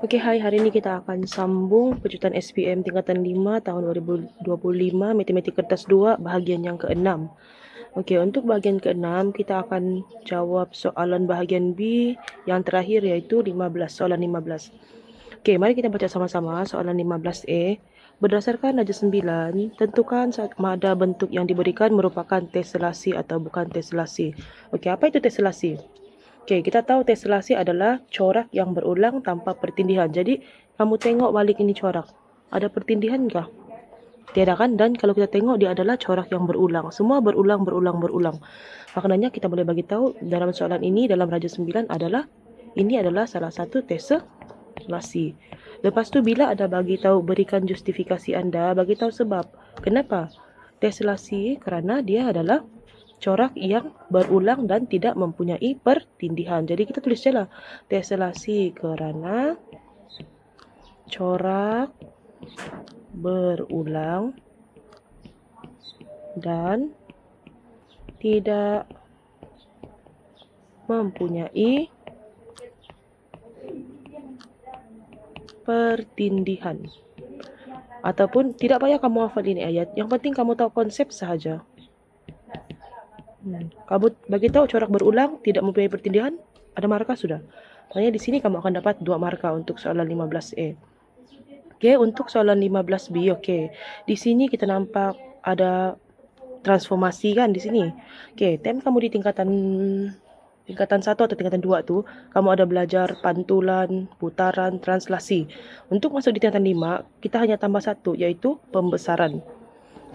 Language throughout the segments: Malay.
Okey, hai. Hari ini kita akan sambung pejutan SPM tingkatan 5 tahun 2025, Matematik Kertas 2, bahagian yang ke-6. Okey, untuk bahagian ke-6, kita akan jawab soalan bahagian B yang terakhir iaitu 15, soalan 15. Okey, mari kita baca sama-sama soalan 15A. Berdasarkan darjah 9, tentukan sama ada bentuk yang diberikan merupakan tesselasi atau bukan tesselasi. Okey, apa itu tesselasi? Okey, kita tahu tesselasi adalah corak yang berulang tanpa pertindihan. Jadi, kamu tengok balik ini corak. Ada pertindihan kah? Tiada kan? Dan kalau kita tengok dia adalah corak yang berulang. Semua berulang. Maknanya kita boleh bagi tahu dalam soalan ini dalam darjah 9 adalah ini adalah salah satu tesselasi. Lepas tu bila ada bagi tahu berikan justifikasi anda, bagi tahu sebab. Kenapa? Tesselasi kerana dia adalah corak yang berulang dan tidak mempunyai pertindihan. Jadi kita tulis je lah. Tesselasi kerana corak berulang dan tidak mempunyai pertindihan. Ataupun tidak payah kamu hafal ini ayat. Yang penting kamu tahu konsep sahaja. Kamu bagi tahu corak berulang tidak mempunyai pertindihan, ada markah sudah. Maknanya di sini kamu akan dapat 2 markah untuk soalan 15A. Okey, untuk soalan 15B, okey. Di sini kita nampak ada transformasi kan di sini. Okey, time kamu di tingkatan 1 atau tingkatan 2 tu, kamu ada belajar pantulan, putaran, translasi. Untuk masuk di tingkatan 5, kita hanya tambah satu iaitu pembesaran.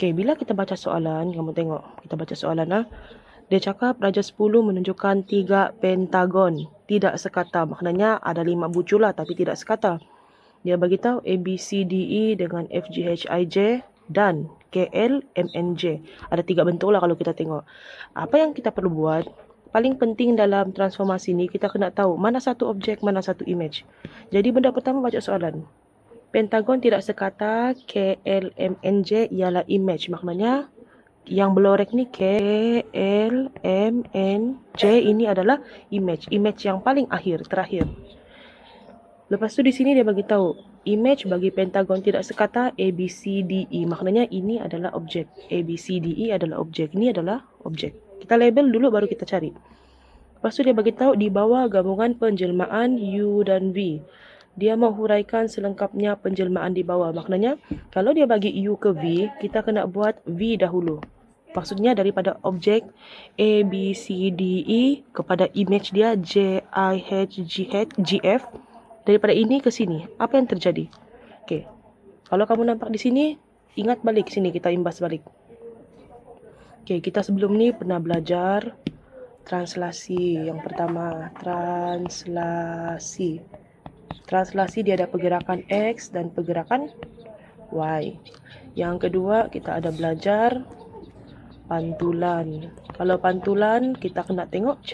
Okey, bila kita baca soalan, kamu tengok, kita baca soalan lah. Dia cakap darjah 10 menunjukkan 3 pentagon, tidak sekata. Maknanya ada 5 bucu lah tapi tidak sekata. Dia bagi tahu A, B, C, D, E dengan F, G, H, I, J dan K, L, M, N, J. Ada 3 bentuk lah kalau kita tengok. Apa yang kita perlu buat? Paling penting dalam transformasi ni kita kena tahu mana satu objek, mana satu image. Jadi benda pertama baca soalan. Pentagon tidak sekata, K, L, M, N, J ialah image. Maknanya yang belorek ni K, L, M, N, J ini adalah image. Image yang paling akhir, terakhir. Lepas tu di sini dia bagi tahu image bagi pentagon tidak sekata A, B, C, D, E. Maknanya ini adalah objek. A, B, C, D, E adalah objek. Ini adalah objek. Kita label dulu baru kita cari. Lepas tu dia bagi tahu di bawah gabungan penjelmaan U dan V. Dia menghuraikan selengkapnya penjelmaan di bawah. Maknanya kalau dia bagi U ke V, kita kena buat V dahulu. Maksudnya daripada objek A, B, C, D, E kepada image dia J, I, H, G, F. Daripada ini ke sini, apa yang terjadi? Okey. Kalau kamu nampak di sini, ingat balik sini, kita imbas balik. Okey, kita sebelum ni pernah belajar translasi. Yang pertama, translasi. Translasi dia ada pergerakan X dan pergerakan Y. Yang kedua, kita ada belajar pantulan. Kalau pantulan, kita kena tengok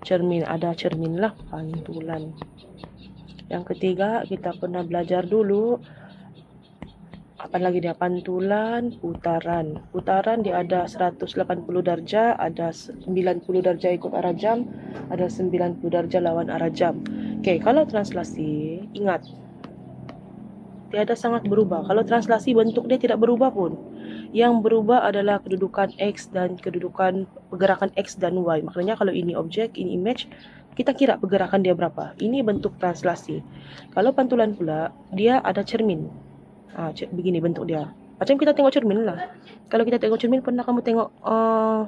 cermin. Ada cermin lah, pantulan. Yang ketiga, kita pernah belajar dulu apa lagi dia? Pantulan, putaran. Putaran dia ada 180 darjah, ada 90 darjah ikut arah jam, ada 90 darjah lawan arah jam. Okey, kalau translasi, ingat tiada sangat berubah. Kalau translasi bentuk dia tidak berubah pun. Yang berubah adalah kedudukan X dan kedudukan pergerakan X dan Y. Maknanya kalau ini objek, ini image, kita kira pergerakan dia berapa. Ini bentuk translasi. Kalau pantulan pula, dia ada cermin. Begini bentuk dia. Macam kita tengok cermin lah. Kalau kita tengok cermin, pernah kamu tengok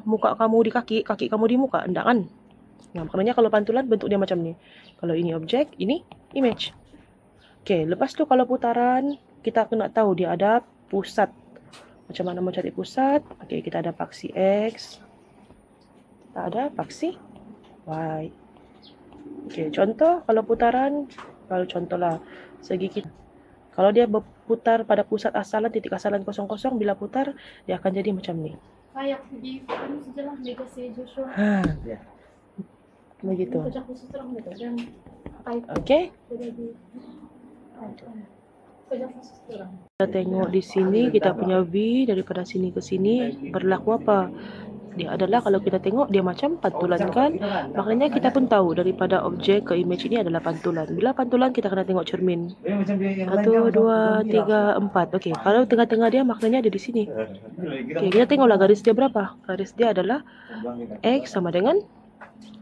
muka kamu di kaki kamu di muka? Enggak kan? Nah, maknanya kalau pantulan bentuk dia macam ni. Kalau ini objek, ini image. Okey, lepas tu kalau putaran, kita kena tahu dia ada pusat. Macam mana mau cari pusat? Okey, kita ada paksi X. Kita ada paksi Y. Okey, contoh kalau putaran, kalau contohlah segi kita. Kalau dia berputar pada pusat asalan, titik asalan 00, bila putar, dia akan jadi macam ni. Kayak di sejarah Mega si Joshua. Ya. Begitu. Okey. Kita tengok di sini, kita punya V daripada sini ke sini berlaku apa? dia adalah, kalau kita tengok dia macam pantulan kan. Maknanya kita pun tahu daripada objek ke image ini adalah pantulan. Bila pantulan kita kena tengok cermin. 1, 2, 3, 4. Okey, kalau tengah-tengah dia maknanya ada di sini. Okey, kita tengoklah garis dia berapa. Garis dia adalah X sama dengan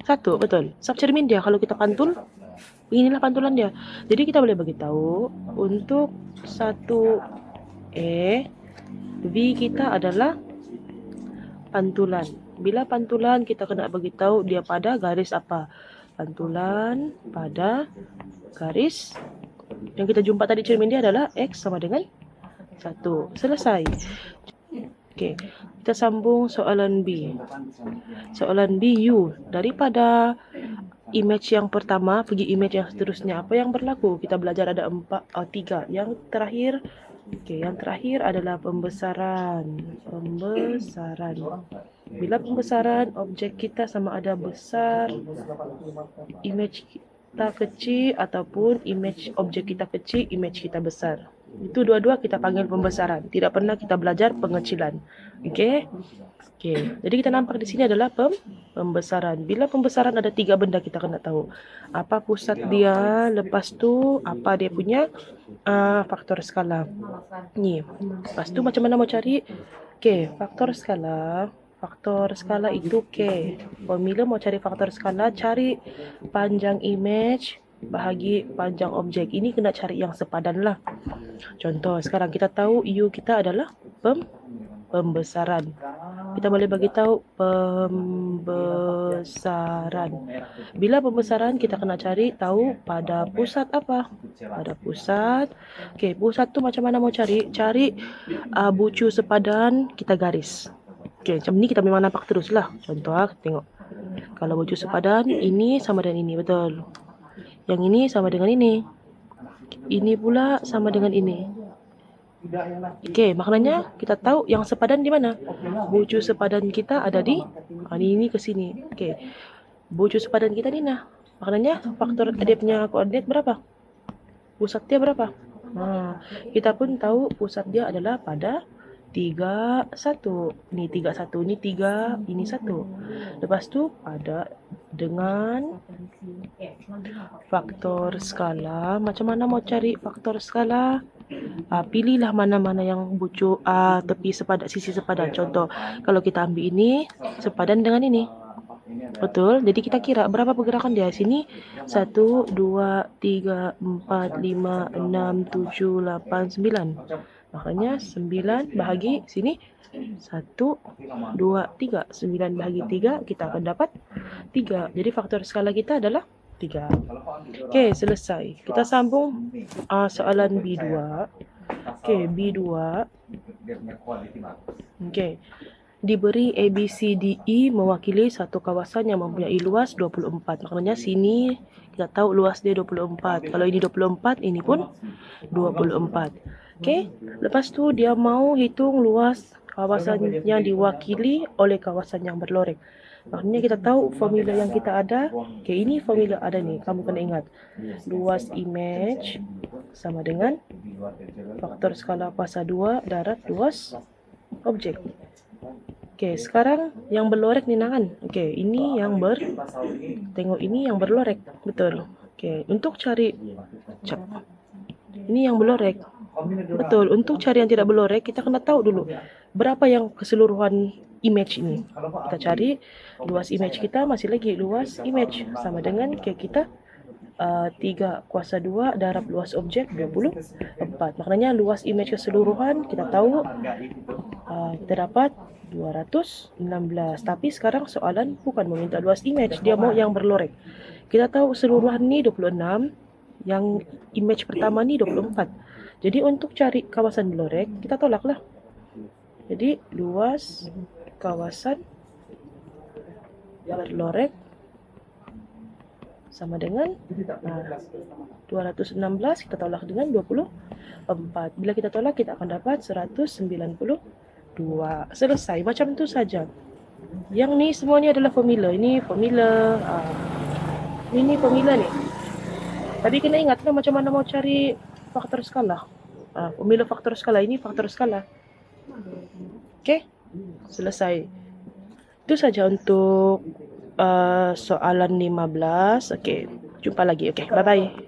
1, betul. Sub cermin dia kalau kita pantul, inilah pantulan dia. Jadi kita boleh bagi tahu untuk 1E V kita adalah pantulan. Bila pantulan kita kena bagi tahu dia pada garis apa? Pantulan pada garis yang kita jumpa tadi cermin dia adalah X sama dengan 1. Selesai. Okey, kita sambung soalan B. Soalan B, U. Daripada image yang pertama pergi image yang seterusnya, apa yang berlaku? Kita belajar ada 3. Yang terakhir, yang terakhir adalah pembesaran. Bila pembesaran, objek kita sama ada besar, image kita kecil, ataupun objek kita kecil, image kita besar. Itu dua-dua kita panggil pembesaran. Tidak pernah kita belajar pengecilan. Okey. Jadi kita nampak di sini adalah pembesaran. Bila pembesaran ada 3 benda kita kena tahu. Apa pusat dia, lepas tu apa dia punya faktor skala. Ni. Lepas tu macam mana mau cari? Faktor skala. Faktor skala itu formula mau cari faktor skala, cari panjang image bahagi panjang objek. Ini kena cari yang sepadan lah. Contoh, sekarang kita tahu U kita adalah pembesaran. Kita boleh bagi tahu pembesaran. Bila pembesaran kita kena cari tahu pada pusat apa? Pada pusat. Pusat tu macam mana mau cari? Cari bucu sepadan, kita garis. Macam ni kita memang nampak terus lah. Contoh tengok. Kalau bucu sepadan, ini sama dengan ini, betul. Yang ini sama dengan ini. Ini pula sama dengan ini. Maknanya kita tahu yang sepadan di mana? Bucu sepadan kita ada di ini ke sini. Bucu sepadan kita ni nah. Maknanya faktor dia punya koordinat berapa? Pusat dia berapa? Kita pun tahu pusat dia adalah pada 3, 1. Ini 3, 1. Ini 3, ini 1. Lepas tu pada dengan faktor skala. Macam mana mau cari faktor skala? Pilihlah mana-mana yang bucu tepi sepadan, sisi sepadan. Contoh, kalau kita ambil ini sepadan dengan ini. Betul? Jadi kita kira berapa pergerakan dia. Sini 1, 2, 3, 4, 5, 6, 7, 8, 9. Maknanya 9 bahagi sini 1, 2, 3. 9 bahagi 3 kita akan dapat 3. Jadi faktor skala kita adalah 3. Selesai. Kita sambung soalan B2. B2. Diberi A, B, C, D, E mewakili satu kawasan yang mempunyai luas 24. Maknanya sini kita tahu luas dia 24. Kalau ini 24, ini pun 24. Lepas tu dia mau hitung luas kawasan yang diwakili oleh kawasan yang berlorek. Maknanya kita tahu formula yang kita ada. Ini formula ada nih, kamu kena ingat. Luas image sama dengan faktor skala kuasa 2 darab luas objek. Sekarang yang berlorek ni kan. Ini yang tengok ini yang berlorek, betul. Untuk cari ini yang berlorek. Betul, untuk cari yang tidak berlorek kita kena tahu dulu berapa yang keseluruhan image ini. Kita cari luas image kita, masih lagi luas image sama dengan kita 3 kuasa 2 darab luas objek 24. Maknanya luas image keseluruhan kita tahu kita dapat 216. Tapi sekarang soalan bukan meminta luas image, dia mau yang berlorek. Kita tahu keseluruhan ni 26, yang image pertama ni 24. Jadi untuk cari kawasan berlorek kita tolaklah. Jadi luas kawasan berlorek sama dengan 216 kita tolak dengan 24. Bila kita tolak kita akan dapat 192. Selesai. Macam tu saja. Yang ni semuanya adalah formula. Ini formula. Ini formula ni. Tadi kena ingat macam mana mau cari faktor skala. Formula faktor skala. Ini faktor skala. Selesai. Itu saja untuk soalan 15. Oke, jumpa lagi. Oke, bye-bye.